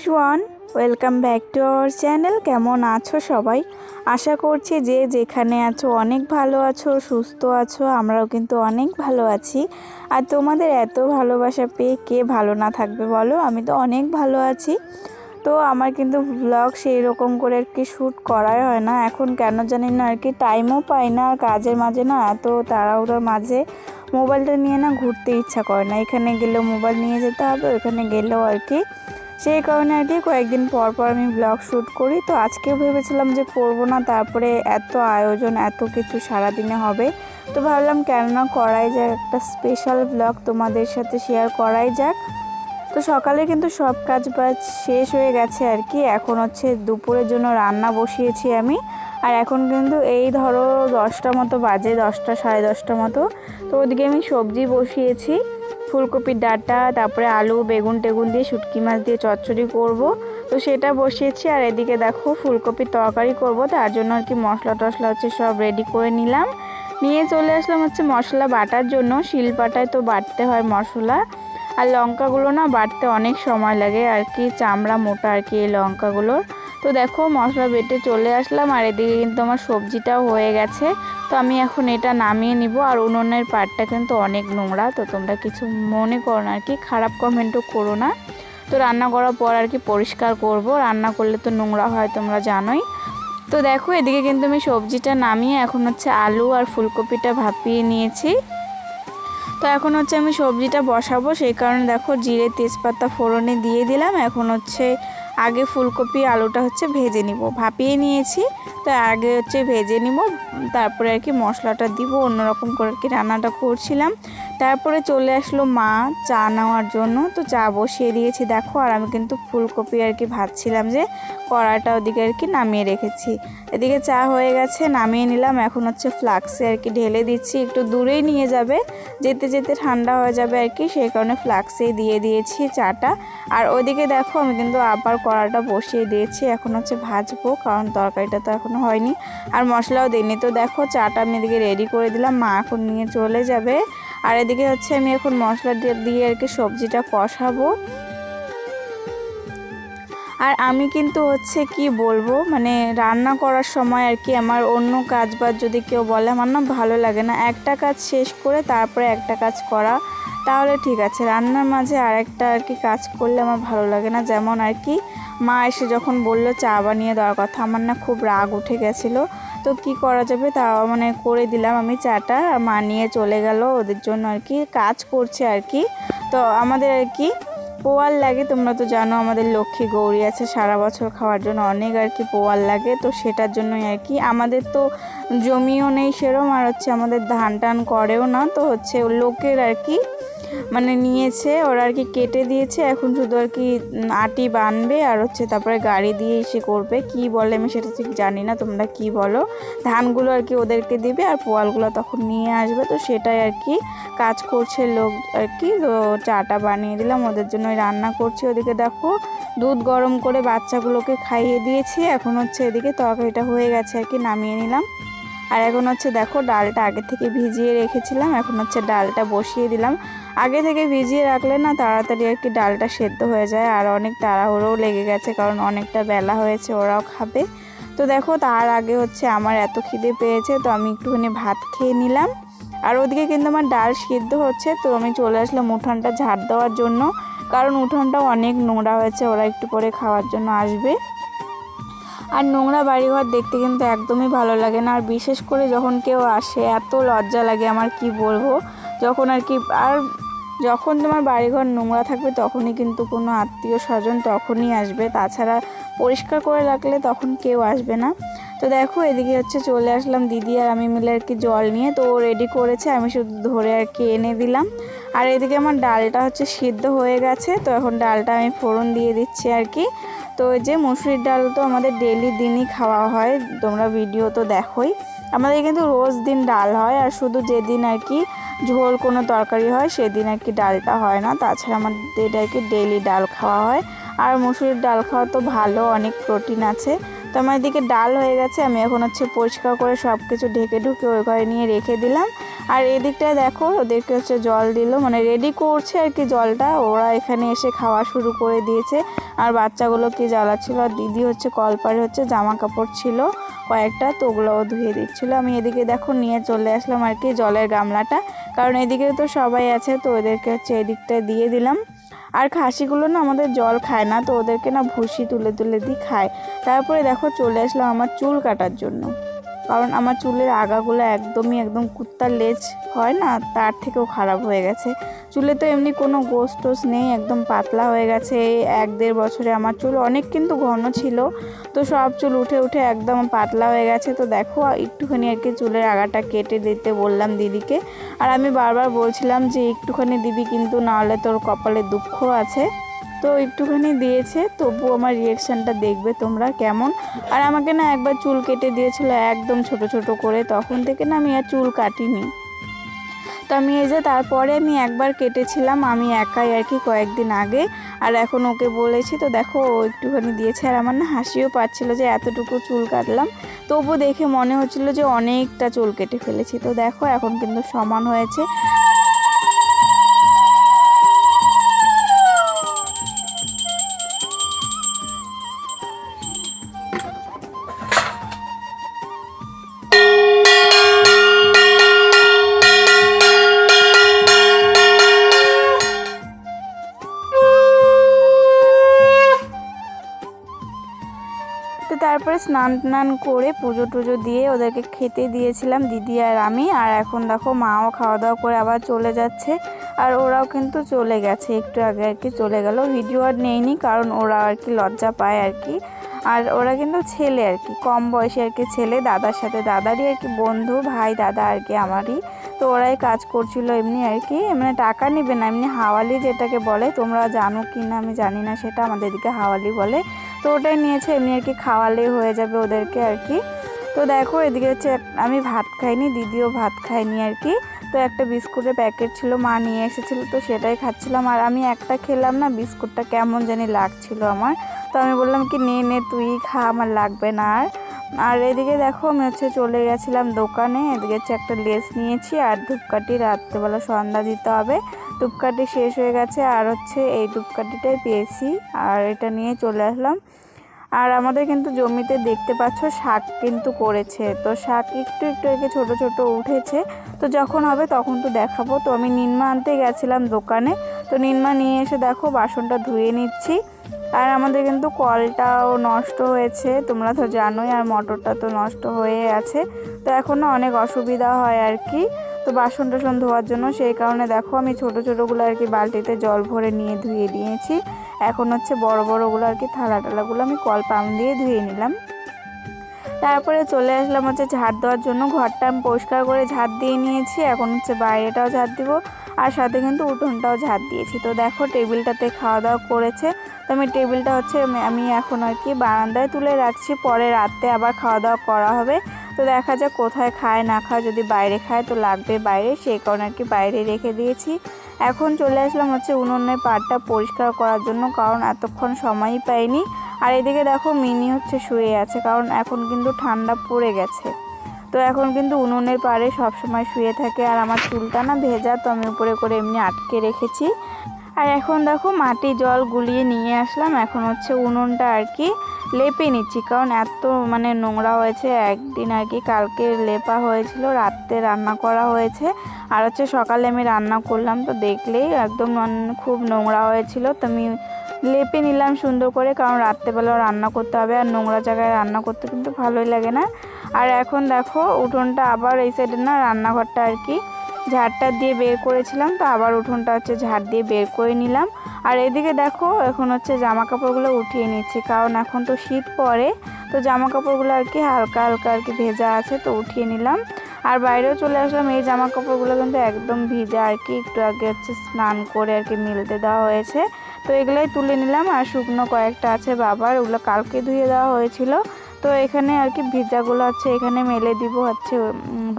Everyone, welcome back to our channel. কেমন আছো সবাই? আশা করছি যে যেখানে আছো অনেক ভালো আছো, সুস্থ আছো। আমরাও কিন্তু অনেক ভালো আছি। আর তোমাদের এত ভালোবাসা পেয়ে কে ভালো না থাকবে বলো? আমি তো অনেক ভালো আছি। তো আমার কিন্তু ব্লগ সেই রকম করে আর কি শ্যুট করাই হয় না এখন, কেন জানি না আর কি টাইমও পাই না। আর কাজের মাঝে না, এত তাড়াহুড়োর মাঝে মোবাইলটা নিয়ে না ঘুরতে ইচ্ছা করে না। এখানে গেলেও মোবাইল নিয়ে যেতে হবে, ওখানে গেলেও আর কি। সেই কারণে আর কি কয়েকদিন পর পর আমি ব্লগ শ্যুট করি। তো আজকেও ভেবেছিলাম যে করব না, তারপরে এত আয়োজন, এত কিছু সারাদিনে হবে, তো ভাবলাম কেন না করাই যাক, একটা স্পেশাল ব্লগ তোমাদের সাথে শেয়ার করাই যাক। তো সকালে কিন্তু সব কাজ বাজ শেষ হয়ে গেছে আর কি। এখন হচ্ছে দুপুরের জন্য রান্না বসিয়েছি আমি। আর এখন কিন্তু এই ধরো 10টা মতো বাজে, 10টা সাড়ে 10টা মতো। তো ওদিকে আমি সবজি বসিয়েছি, ফুলকপির ডাঁটা, তারপরে আলু বেগুন টেগুন দিয়ে শুটকি মাছ দিয়ে চচ্চড়ি করব, তো সেটা বসিয়েছি। আর এদিকে দেখো ফুলকপির তরকারি করব, তার জন্য আর কি মশলা টশলা হচ্ছে সব রেডি করে নিলাম। নিয়ে চলে আসলাম হচ্ছে মশলা বাটার জন্য। শিলপাটায় তো বাটতে হয় মশলা। আর লঙ্কাগুলো না বাটতে অনেক সময় লাগে আর কি, চামড়া মোটা আর কি এই লঙ্কাগুলোর। তো দেখো মশলা বেটে চলে আসলাম। আর এদিকে কিন্তু আমার সবজিটাও হয়ে গেছে। তো আমি এখন এটা নামিয়ে নিব। আর উনুনের পাটটা কিন্তু অনেক নোংরা, তো তোমরা কিছু মনে করো না আর কি, খারাপ কমেন্টও করো না। তো রান্না করার পর আর কি পরিষ্কার করব, রান্না করলে তো নোংরা হয় তোমরা জানোই। তো দেখো এদিকে কিন্তু আমি সবজিটা নামিয়ে এখন হচ্ছে আলু আর ফুলকপিটা ভাপিয়ে নিয়েছি। তো এখন হচ্ছে আমি সবজিটা বসাবো, সেই কারণে দেখো জিরে তেজপাতা ফোড়নে দিয়ে দিলাম। এখন হচ্ছে আগে ফুলকপি আলুটা হচ্ছে ভেজে নিব, ভাপিয়ে নিয়েছি। তো আগে হচ্ছে ভেজে নিব, তারপরে আর কি মশলাটা দিব। অন্যরকম করে আর কি রান্নাটা করছিলাম। তারপরে চলে আসলো মা চা নেওয়ার জন্য, তো চা বসিয়ে দিয়েছি দেখো। আর আমি কিন্তু ফুলকপি আর কি ভাজছিলাম, যে কড়াটা ওদিকে আর কি নামিয়ে রেখেছি। এদিকে চা হয়ে গেছে, নামিয়ে নিলাম। এখন হচ্ছে ফ্লাক্সে আর কি ঢেলে দিচ্ছি, একটু দূরেই নিয়ে যাবে, যেতে যেতে ঠান্ডা হয়ে যাবে আর কি, সেই কারণে ফ্লাক্সেই দিয়ে দিয়েছি চাটা। আর ওইদিকে দেখো আমি কিন্তু আবার কড়াটা বসিয়ে দিয়েছি, এখন হচ্ছে ভাজবো, কারণ তরকারিটা তো এখনও হয়নি আর মশলাও দিইনি। তো দেখো চাটা আমি এদিকে রেডি করে দিলাম, মা এখন নিয়ে চলে যাবে। আর এদিকে হচ্ছে আমি এখন মশলা দিয়ে আর কি সবজিটা কষাবো। আর আমি কিন্তু হচ্ছে কি বলবো, মানে রান্না করার সময় আর কি আমার অন্য কাজ বাজ যদি কেউ বলে, আমার না ভালো লাগে না। একটা কাজ শেষ করে তারপরে একটা কাজ করা, তাহলে ঠিক আছে। রান্নার মাঝে আরেকটা আর কি কাজ করলে আমার ভালো লাগে না। যেমন আর কি মা এসে যখন বললো চা বানিয়ে দেওয়ার কথা, আমার না খুব রাগ উঠে গেছিলো। তো কি করা যাবে, তা মানে করে দিলাম আমি চাটা। আর মা নিয়ে চলে গেল, ওদের জন্য আর কি কাজ করছে আর কি। তো আমাদের আর কি পোয়াল লাগে, তোমরা তো জানো আমাদের লক্ষ্মী গৌরী আছে, সারা বছর খাওয়ার জন্য অনেক আর কি পোয়াল লাগে। তো সেটার জন্যই আর কি, আমাদের তো জমিও নেই সেরম, আর হচ্ছে আমাদের ধান টান করেও না। তো হচ্ছে লোকের আর কি মানে নিয়েছে ওরা আর কি, কেটে দিয়েছে। এখন শুধু আর কি আটি বানবে আর হচ্ছে তারপরে গাড়ি দিয়ে এসে করবে, কি বলে আমি সেটা ঠিক জানি না, তোমরা কি বলো। ধানগুলো আর কি ওদেরকে দিবে আর পোয়ালগুলো তখন নিয়ে আসবে। তো সেটাই আর কি কাজ করছে লোক আর কি। তো চাটা বানিয়ে দিলাম, ওদের জন্য রান্না করছি। ওদিকে দেখো দুধ গরম করে বাচ্চাগুলোকে খাইয়ে দিয়েছি। এখন হচ্ছে এদিকে তরকারিটা হয়ে গেছে আর কি, নামিয়ে নিলাম। আর এখন হচ্ছে দেখো ডালটা আগে থেকে ভিজিয়ে রেখেছিলাম, এখন হচ্ছে ডালটা বসিয়ে দিলাম। আগে থেকে ভিজিয়ে রাখলে না তাড়াতাড়ি আর কি ডালটা সেদ্ধ হয়ে যায়। আর অনেক তাড়াহুড়োও লেগে গেছে, কারণ অনেকটা বেলা হয়েছে, ওরাও খাবে। তো দেখো তার আগে হচ্ছে আমার এত খিদে পেয়েছে, তো আমি একটুখানি ভাত খেয়ে নিলাম। আর ওদিকে কিন্তু আমার ডাল সিদ্ধ হচ্ছে। তো আমি চলে আসলাম উঠানটা ঝাড় দেওয়ার জন্য, কারণ উঠানটাও অনেক নোংরা হয়েছে, ওরা একটু পরে খাওয়ার জন্য আসবে। আর নোংরা বাড়িঘর দেখতে কিন্তু একদমই ভালো লাগে না। আর বিশেষ করে যখন কেউ আসে এত লজ্জা লাগে আমার, কি বলবো। যখন আর কি, আর যখন তোমার বাড়িঘর নোংরা থাকবে তখনই কিন্তু কোনো আত্মীয় স্বজন তখনই আসবে, তাছাড়া পরিষ্কার করে রাখলে তখন কেউ আসবে না। তো দেখো এদিকে হচ্ছে চলে আসলাম দিদি আর আমি মিলে আর কি জল নিয়ে, তো রেডি করেছে, আমি শুধু ধরে আর কি এনে দিলাম। আর এদিকে আমার ডালটা হচ্ছে সিদ্ধ হয়ে গেছে, তো এখন ডালটা আমি ফোড়ন দিয়ে দিচ্ছি আর কি। তো এই যে মুসুরির ডাল তো আমাদের ডেইলি দিনই খাওয়া হয়, তোমরা ভিডিও তো দেখোই। আমাদের কিন্তু রোজ দিন ডাল হয়, আর শুধু যেদিন আর কি ঝোল কোনো তরকারি হয় সেদিন আর কি ডালটা হয় না, তাছাড়া আমাদের আর কি ডেইলি ডাল খাওয়া হয়। আর মুসুরির ডাল খাওয়া তো ভালো, অনেক প্রোটিন আছে। তো আমার এদিকে ডাল হয়ে গেছে, আমি এখন হচ্ছে পরিষ্কার করে সব কিছু ঢেকে ঢুকে ওই ঘরে নিয়ে রেখে দিলাম। আর এদিকটায় দেখো ওদেরকে হচ্ছে জল দিল, মানে রেডি করছে আর কি জলটা। ওরা এখানে এসে খাওয়া শুরু করে দিয়েছে। আর বাচ্চাগুলো কি জ্বালাচ্ছিল। আর দিদি হচ্ছে কলপারে হচ্ছে জামা কাপড় ছিল কয়েকটা, তো ওগুলোও ধুয়ে দিচ্ছিলো। আমি এদিকে দেখো নিয়ে চলে আসলাম আর কি জলের গামলাটা, কারণ এদিকে তো সবাই আছে, তো ওদেরকে হচ্ছে এদিকটা দিয়ে দিলাম। আর খাসিগুলো না আমাদের জল খায় না, তো ওদেরকে না ভুসি তুলে তুলে দিই খায়। তারপরে দেখো চলে আসলাম আমার চুল কাটার জন্য, কারণ আমার চুলের আগাগুলো একদম কুত্তার লেজ হয় না, তার থেকেও খারাপ হয়ে গেছে। চুলে তো এমনি কোনো গোস টোস নেই, একদম পাতলা হয়ে গেছে। এই 1-1.5 বছরে আমার চুল অনেক কিন্তু ঘন ছিল, তো সব চুল উঠে উঠে একদম পাতলা হয়ে গেছে। তো দেখো একটুখানি আর কি চুলের আগাটা কেটে দিতে বললাম দিদিকে। আর আমি বারবার বলছিলাম যে একটুখানি দিবি, কিন্তু নাহলে তোর কপালে দুঃখ আছে। তো একটুখানি দিয়েছে, তবু আমার রিয়াকশানটা দেখবে তোমরা কেমন। আর আমাকে না একবার চুল কেটে দিয়েছিল একদম ছোট ছোট করে, তখন থেকে না আমি আর চুল কাটিনি। তো আমি এই যে তারপরে আমি একবার কেটেছিলাম আমি একাই আর কি কয়েকদিন আগে, আর এখন ওকে বলেছি। তো দেখো ও একটুখানি দিয়েছে, আর আমার না হাসিও পাচ্ছিল যে এতটুকু চুল কাটলাম, তবু দেখে মনে হচ্ছিল যে অনেকটা চুল কেটে ফেলেছি। তো দেখো এখন কিন্তু সমান হয়েছে। তো তারপরে স্নান টান করে পুজো টুজো দিয়ে ওদেরকে খেতে দিয়েছিলাম দিদি আর আমি। আর এখন দেখো মাও খাওয়া দাওয়া করে আবার চলে যাচ্ছে, আর ওরাও কিন্তু চলে গেছে একটু আগে আর কি চলে গেল। ভিডিও আর নেইনি, কারণ ওরা আর কি লজ্জা পায় আর কি। আর ওরা কিন্তু ছেলে আর কি, কম বয়সী আর কি ছেলে, দাদার সাথে দাদারই আর কি বন্ধু, ভাই দাদা আর কি আমারই। তো ওরাই কাজ করছিল এমনি আর কি, মানে টাকা নেবে না, এমনি হাওয়ালি যেটাকে বলে, তোমরা জানো কি না আমি জানি না, সেটা আমাদের দিকে হাওয়ালি বলে। তো ওটাই নিয়েছে, এমনি আর কি খাওয়ালে হয়ে যাবে ওদেরকে আর কি। তো দেখো এদিকে হচ্ছে আমি ভাত খাইনি, দিদিও ভাত খাইনি আর কি। তো একটা বিস্কুটের প্যাকেট ছিল, মা নিয়ে এসেছিলো, তো সেটাই খাচ্ছিলাম। আর আমি একটা খেলাম না, বিস্কুটটা কেমন জানি লাগছিল আমার। তো আমি বললাম কি নে নে তুই খা, আমার লাগবে না আর। আর এদিকে দেখো আমি হচ্ছে চলে গেছিলাম দোকানে, এদিকে হচ্ছে একটা লেস নিয়েছি আর ধূপকাঠি, রাত্রেবেলা সন্ধ্যা দিতে হবে। ধূপকাঠি শেষ হয়ে গেছে, আর হচ্ছে এই ধূপকাঠিটাই পেয়েছি, আর এটা নিয়ে চলে আসলাম। আর আমাদের কিন্তু জমিতে দেখতে পাচ্ছ শাক কিন্তু করেছে, তো শাক একটু একটু আর কি ছোটো ছোটো উঠেছে, তো যখন হবে তখন তো দেখাবো। তো আমি নিনমা আনতে গেছিলাম দোকানে, তো নিনমা নিয়ে এসে দেখো বাসনটা ধুয়ে নিচ্ছি। আর আমাদের কিন্তু কলটাও নষ্ট হয়েছে, তোমরা তো জানোই, আর মোটরটা তো নষ্ট হয়ে আছে। তো এখন না অনেক অসুবিধা হয় আর কি, তো বাসন টাসন ধোয়ার জন্য। সেই কারণে দেখো আমি ছোটো ছোটোগুলো আর কি বালতিতে জল ভরে নিয়ে ধুয়ে নিয়েছি। এখন হচ্ছে বড় বড়গুলো আর কি থালা টালাগুলো আমি কল পাম্প দিয়ে ধুয়ে নিলাম। তারপরে চলে আসলাম হচ্ছে ঝাড় দেওয়ার জন্য, ঘরটা আমি পরিষ্কার করে ঝাড় দিয়ে নিয়েছি। এখন হচ্ছে বাইরেটাও ঝাড় দিব, আর সাথে কিন্তু উঠোনটাও ঝাড় দিয়েছি। তো দেখো টেবিলটাতে খাওয়া দাওয়া করেছে, তো আমি টেবিলটা হচ্ছে আমি এখন আর কি বারান্দায় তুলে রাখছি, পরে রাতে আবার খাওয়া দাওয়া করা হবে। তো দেখা যাক কোথায় খায় না খায়, যদি বাইরে খায় তো লাগবে বাইরে, সেই কারণে আর কি বাইরে রেখে দিয়েছি। এখন চলে আসলাম হচ্ছে উনুনের পাড়টা পরিষ্কার করার জন্য, কারণ এতক্ষণ সময়ই পাইনি। আর এদিকে দেখো মিনি হচ্ছে শুয়ে আছে, কারণ এখন কিন্তু ঠান্ডা পড়ে গেছে। তো এখন কিন্তু উনুনের পাড়ে সবসময় শুয়ে থাকে। আর আমার চুলটা না ভেজা, তো আমি উপরে করে এমনি আটকে রেখেছি। আর এখন দেখো মাটি জল গুলিয়ে নিয়ে আসলাম, এখন হচ্ছে উনুনটা আর কি লেপে নিচ্ছি, কারণ এত মানে নোংরা হয়েছে। একদিন আর কি কালকে লেপা হয়েছিল, রাত্রে রান্না করা হয়েছে, আর হচ্ছে সকালে আমি রান্না করলাম, তো দেখলেই একদম খুব নোংরা হয়েছিল। তো আমি লেপে নিলাম সুন্দর করে, কারণ রাত্রেবেলাও রান্না করতে হবে, আর নোংরা জায়গায় রান্না করতে কিন্তু ভালোই লাগে না। আর এখন দেখো উঠোনটা আবার এই সাইডে না রান্নাঘরটা আর কি ঝাড়টা দিয়ে বের করেছিলাম, তো আবার উঠোনটা হচ্ছে ঝাড় দিয়ে বের করে নিলাম। আর এদিকে দেখো এখন হচ্ছে জামা কাপড়গুলো উঠিয়ে নিচ্ছি, কারণ এখন তো শীত পড়ে, তো জামা কাপড়গুলো আর কি হালকা হালকা আর কি ভেজা আছে, তো উঠিয়ে নিলাম। আর বাইরেও চলে আসলাম, এই জামা কাপড়গুলো কিন্তু একদম ভিজা আর কি, একটু আগে হচ্ছে স্নান করে আর কি মিলতে দেওয়া হয়েছে, তো এগুলোই তুলে নিলাম। আর শুকনো কয়েকটা আছে বাবার, ওগুলো কালকে ধুয়ে দেওয়া হয়েছিল, তো এখানে আর কি ভিজাগুলো হচ্ছে এখানে মেলে দিব, হচ্ছে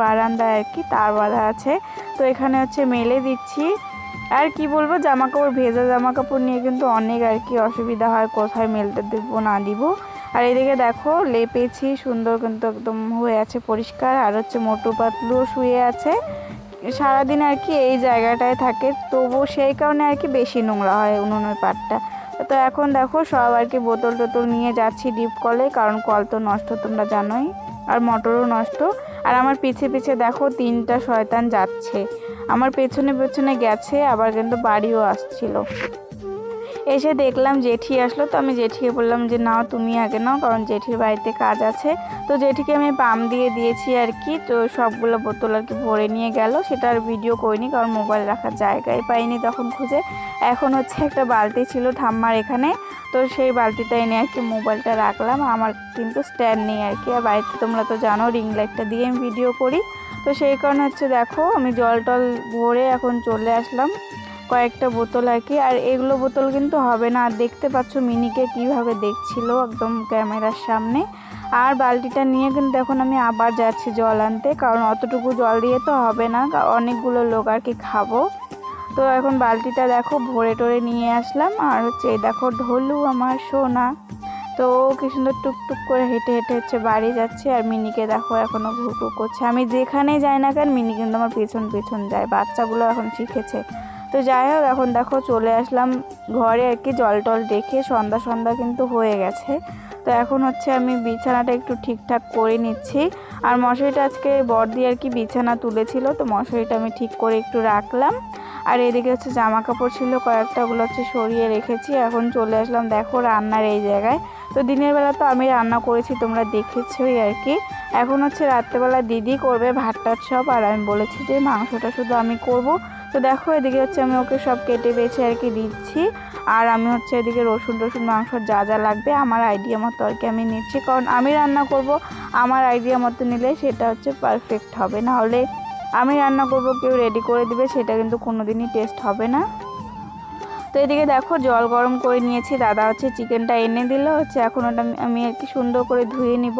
বারান্দায় আর কি তার বাঁধা আছে, তো এখানে হচ্ছে মেলে দিচ্ছি। আর কি বলবো, জামা কাপড় ভেজা জামা কাপড় নিয়ে কিন্তু অনেক আর কি অসুবিধা হয়, কোথায় মেলতে দেবো না দিব। আর এদিকে দেখো লেপেছি সুন্দর, কিন্তু একদম হয়ে আছে পরিষ্কার। আর হচ্ছে মোটু পাতলুও শুয়ে আছে, সারাদিন আর কি এই জায়গাটায় থাকে, তবু সেই কারণে আর কি বেশি নোংরা হয় উনুনের পাটটা। তো এখন দেখো সব আর কি বোতল টোতল নিয়ে যাচ্ছি ডিপ কলে, কারণ কল তো নষ্ট তোমরা জানোই, আর মোটরও নষ্ট। আর আমার পিছে পিছে দেখো 3টা শয়তান যাচ্ছে, আমার পেছনে পেছনে গেছে, আবার কিন্তু বাড়িও আসছিল। এসে দেখলাম জেঠি আসলো, তো আমি জেঠিকে বললাম যে নাও তুমি আগে নাও, কারণ জেঠির বাড়িতে কাজ আছে। তো জেঠিকে আমি পাম দিয়ে দিয়েছি আর কি, তো সবগুলো বোতল আর কি ভরে নিয়ে গেল। সেটা আর ভিডিও করিনি, কারণ মোবাইল রাখার জায়গায় পাইনি তখন খুঁজে। এখন হচ্ছে একটা বালতি ছিল ঠাম্মার এখানে, তো সেই বালতিটা এনে আর কি মোবাইলটা রাখলাম। আমার কিন্তু স্ট্যান্ড নেই আর কি, আর বাড়িতে তোমরা তো জানো রিং লাইটটা দিয়ে আমি ভিডিও করি। তো সেই কারণে হচ্ছে দেখো আমি জল টল ভরে এখন চলে আসলাম কয়েকটা বোতল আর কি। আর এগুলো বোতল কিন্তু হবে না, আর দেখতে পাচ্ছ মিনিকে কিভাবে দেখছিল একদম ক্যামেরার সামনে। আর বালতিটা নিয়ে কিন্তু এখন আমি আবার যাচ্ছি জল আনতে, কারণ অতটুকু জল দিয়ে তো হবে না, অনেকগুলো লোক আর কি খাবো। তো এখন বালতিটা দেখো ভরে টরে নিয়ে আসলাম। আর হচ্ছে দেখো ঢোলু আমার সোনা, তো কি সুন্দর টুকটুক করে হেঁটে হেঁটে হচ্ছে বাড়ি যাচ্ছে। আর মিনিকে দেখো এখনও ঘুরঘু করছে, আমি যেখানে যাই না কেন মিনি কিন্তু আমার পেছন পেছন যায়, বাচ্চাগুলো এখন শিখেছে। তো যাই হোক এখন দেখো চলে আসলাম ঘরে আর কি, জল টল রেখে সন্ধ্যা সন্ধ্যা কিন্তু হয়ে গেছে। তো এখন হচ্ছে আমি বিছানাটা একটু ঠিকঠাক করে নিচ্ছি। আর মশারিটা আজকে বড়দি আর কি বিছানা তুলেছিল, তো মশারিটা আমি ঠিক করে একটু রাখলাম। আর এদিকে হচ্ছে জামা কাপড় ছিল কয়েকটা, ওগুলো হচ্ছে সরিয়ে রেখেছি। এখন চলে আসলাম দেখো রান্নার এই জায়গায়। তো দিনের বেলা তো আমি রান্না করেছি তোমরা দেখেছোই আর কি। এখন হচ্ছে রাত্রেবেলা দিদি করবে ভাতটা সব, আর আমি বলেছি যে মাংসটা শুধু আমি করব। তো দেখো এদিকে হচ্ছে আমি ওকে সব কেটে বেছে আর কি দিচ্ছি। আর আমি হচ্ছে এদিকে রসুন টসুন মাংসর যা যা লাগবে আমার আইডিয়া মতো আর কি আমি নিচ্ছি, কারণ আমি রান্না করব আমার আইডিয়া মতো নিলে সেটা হচ্ছে পারফেক্ট হবে, না হলে আমি রান্না করব কেউ রেডি করে দিবে সেটা কিন্তু কোনো দিনই টেস্ট হবে না। তো এদিকে দেখো জল গরম করে নিয়েছি, দাদা হচ্ছে চিকেনটা এনে দিল, হচ্ছে এখন ওটা আমি আর কি সুন্দর করে ধুয়ে নিব।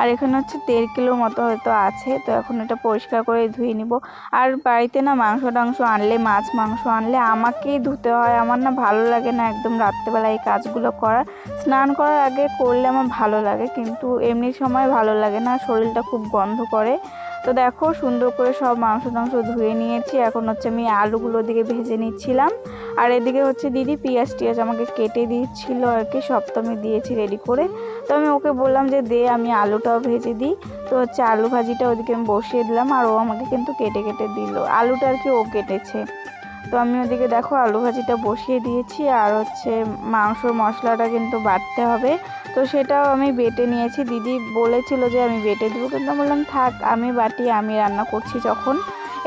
আর এখানে হচ্ছে 1.5 কিলো মতো হয়তো আছে, তো এখন এটা পরিষ্কার করে ধুয়ে নিব। আর বাড়িতে না মাংস টাংস আনলে, মাছ মাংস আনলে আমাকেই ধুতে হয়, আমার না ভালো লাগে না একদম রাত্রেবেলা এই কাজগুলো করার। স্নান করার আগে করলে আমার ভালো লাগে, কিন্তু এমনি সময় ভালো লাগে না, শরীরটা খুব গন্ধ করে। তো দেখো সুন্দর করে সব মাংস টাংস ধুয়ে নিয়েছি, এখন হচ্ছে আমি আলুগুলো দিকে ভেজে নিচ্ছিলাম। আর এদিকে হচ্ছে দিদি পেঁয়াজ টিয়াজ আমাকে কেটে দিচ্ছিল আর কি, সব তো আমি দিয়েছি রেডি করে। তো আমি ওকে বললাম যে দে আমি আলুটাও ভেজে দিই। তো হচ্ছে আলু ভাজিটা ওদিকে আমি বসিয়ে দিলাম, আর ও আমাকে কিন্তু কেটে কেটে দিল, আলুটা আর কি ও কেটেছে। তো আমি ওদিকে দেখো আলু ভাজিটা বসিয়ে দিয়েছি। আর হচ্ছে মাংসর মশলাটা কিন্তু বাটতে হবে, তো সেটাও আমি বেটে নিয়েছি। দিদি বলেছিল যে আমি বেটে দেবো, কিন্তু আমি বললাম থাক আমি বাটি, আমি রান্না করছি যখন।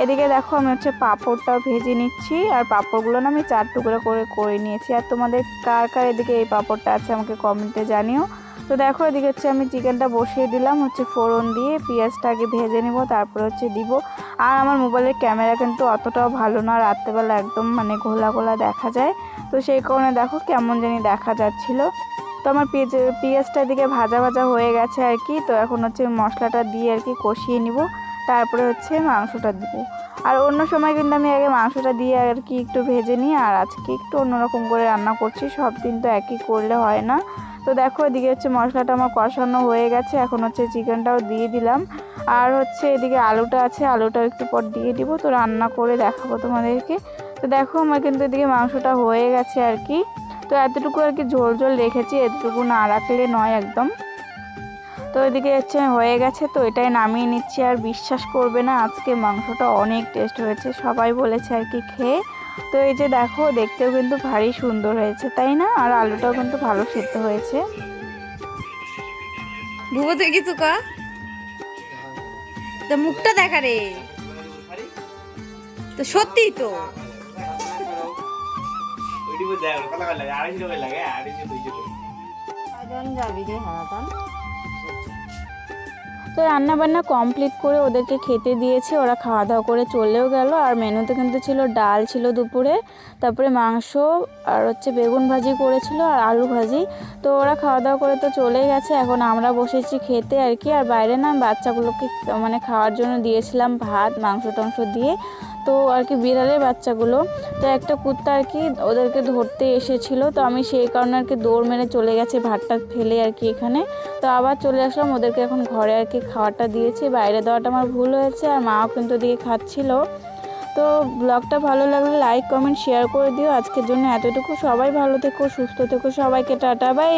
এদিকে দেখো আমি হচ্ছে পাঁপড়টাও ভেজে নিচ্ছি, আর পাঁপড়গুলো না আমি 4 টুকরো করে করে নিয়েছি। আর তোমাদের কার কার এদিকে এই পাঁপড়টা আছে আমাকে কমেন্টে জানিও। তো দেখো এদিকে হচ্ছে আমি চিকেনটা বসিয়ে দিলাম, হচ্ছে ফোড়ন দিয়ে পেঁয়াজটা আগে ভেজে নেব, তারপরে হচ্ছে দিব। আর আমার মোবাইলের ক্যামেরা কিন্তু অতটাও ভালো না, রাত্রেবেলা একদম মানে ঘোলা ঘোলা দেখা যায়, তো সেই কারণে দেখো কেমন জানি দেখা যাচ্ছিলো। তো আমার পেঁয়াজটা দিকে ভাজা ভাজা হয়ে গেছে আর কি। তো এখন হচ্ছে মশলাটা দিয়ে আর কি কষিয়ে নিব, তারপরে হচ্ছে মাংসটা দিব। আর অন্য সময় কিন্তু আমি আগে মাংসটা দিয়ে আর কি একটু ভেজে নিই, আর আজকে একটু অন্যরকম করে রান্না করছি, সব দিন তো একই করলে হয় না। তো দেখো এদিকে হচ্ছে মশলাটা আমার কষানো হয়ে গেছে, এখন হচ্ছে চিকেনটাও দিয়ে দিলাম। আর হচ্ছে এদিকে আলুটা আছে, আলুটাও একটু পর দিয়ে দিব, তো রান্না করে দেখাবো তোমাদেরকে। তো দেখো আমার কিন্তু এদিকে মাংসটা হয়ে গেছে আর কি। তো এতটুকু আর কি ঝোল ঝোল রেখেছি, এতটুকু না রাখলে নয় একদম। তো এদিকে হচ্ছে হয়ে গেছে, তো এটাই নামিয়ে নিচ্ছি। আর বিশ্বাস করবে না আজকে মাংসটা অনেক টেস্ট হয়েছে, সবাই বলেছে আর কি খেয়ে। তো এই যে দেখো দেখতেও কিন্তু ভারী সুন্দর হয়েছে তাই না, আর আলুটাও কিন্তু ভালো সেদ্ধ হয়েছে। ভুবো তুই কিছু কা তো মুখটা দেখা রে, তো সত্যি তো যাবি রে হারাতাম। তো রান্নাবান্না কমপ্লিট করে ওদেরকে খেতে দিয়েছি, ওরা খাওয়া দাওয়া করে চলেও গেল। আর মেনুতে কিন্তু ছিল ডাল ছিল দুপুরে, তারপরে মাংস আর বেগুন ভাজি করেছিল আর আলু ভাজি। তো ওরা খাওয়া দাওয়া করে তো চলে গেছে, এখন আমরা বসেছি খেতে আর কি। আর বাইরে না বাচ্চাগুলোকে মানে খাওয়ার জন্য দিয়েছিলাম ভাত মাংস টাংস দিয়ে। তো আর কি বিড়ালের বাচ্চাগুলো, তো একটা কুত্তা আর কি ওদেরকে ধরতে এসেছিলো, তো আমি সেই কারণে আর কি দৌড় মেরে চলে গেছি ভাতটা ফেলে আর কি এখানে। তো আবার চলে আসলাম, ওদেরকে এখন ঘরে আর কি খাওয়াটা দিয়েছি, বাইরে দেওয়াটা আমার ভুল হয়েছে। আর মাও কিন্তু দিয়ে খাচ্ছিল। তো ব্লগটা ভালো লাগলে লাইক কমেন্ট শেয়ার করে দিও। আজকের জন্য এতটুকু, সবাই ভালো থেকো সুস্থ থেকো, সবাইকে টাটা বাই।